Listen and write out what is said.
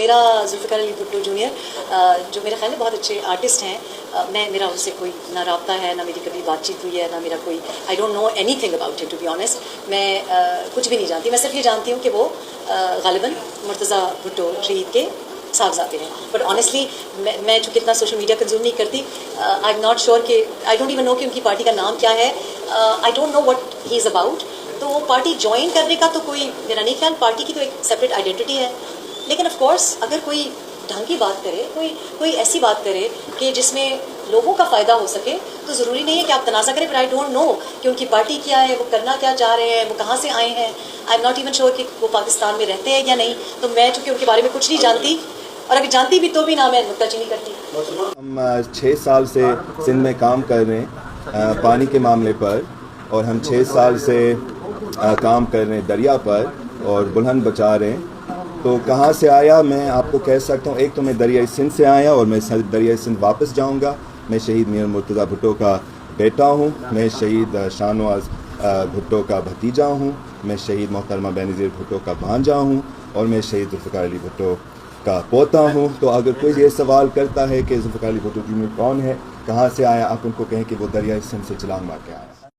میرا ذوالفقار علی بھٹو جونیئر جو میرے خیال میں بہت اچھے آرٹسٹ ہیں، میرا ان سے کوئی نہ رابطہ ہے، نہ میری کبھی بات چیت ہوئی ہے، نہ میرا کوئی I don't know anything about it to be honest. میں کچھ بھی نہیں جانتی. میں صرف یہ جانتی ہوں کہ وہ غالباً مرتضیٰ بھٹو شہید کے صاحبزادے ہیں. بٹ آنیسٹلی میں چونکہ اتنا سوشل میڈیا کنزیوم نہیں کرتی، آئی ایم ناٹ شیور کہ آئی ڈونٹ ایون نو کہ ان کی پارٹی کا نام کیا ہے. I don't know what he is about. تو وہ پارٹی جوائن کرنے کا تو کوئی میرا نہیں خیال. پارٹی کی تو ایک سپریٹ آئیڈینٹی ہے. لیکن آف کورس اگر کوئی ڈھنگ کی بات کرے، کوئی ایسی بات کرے کہ جس میں لوگوں کا فائدہ ہو سکے، تو ضروری نہیں ہے کہ آپ تنازع کریں. پر آئی ڈونٹ نو کہ ان کی پارٹی کیا ہے، وہ کرنا کیا چاہ رہے ہیں، وہ کہاں سے آئے ہیں. I am not even sure کہ وہ پاکستان میں رہتے ہیں یا نہیں. تو میں چونکہ ان کے بارے میں کچھ نہیں جانتی، اور اگر جانتی بھی تو بھی نہ میں نکتہ چینی کرتی. ہم 6 سال سے سندھ میں کام کر رہے ہیں پانی کے معاملے پر، اور ہم 6 سال سے کام کر رہے ہیں دریا پر اور بلند بچا رہے ہیں. تو کہاں سے آیا میں آپ کو کہہ سکتا ہوں. ایک تو میں دریائے سندھ سے آیا اور میں دریائے سندھ واپس جاؤں گا. میں شہید میاں مرتضیٰ بھٹو کا بیٹا ہوں. میں شہید شاہ نواز بھٹو کا بھتیجا ہوں. میں شہید محترمہ بینظیر بھٹو کا بھانجا ہوں. اور میں شہید ذوالفقار علی بھٹو کا پوتا ہوں. تو اگر کوئی یہ سوال کرتا ہے کہ ذوالفقار علی بھٹو جونیئر کون ہے، کہاں سے آیا، آپ ان کو کہیں کہ وہ دریائے سندھ سے چھلانگ مار کے آیا.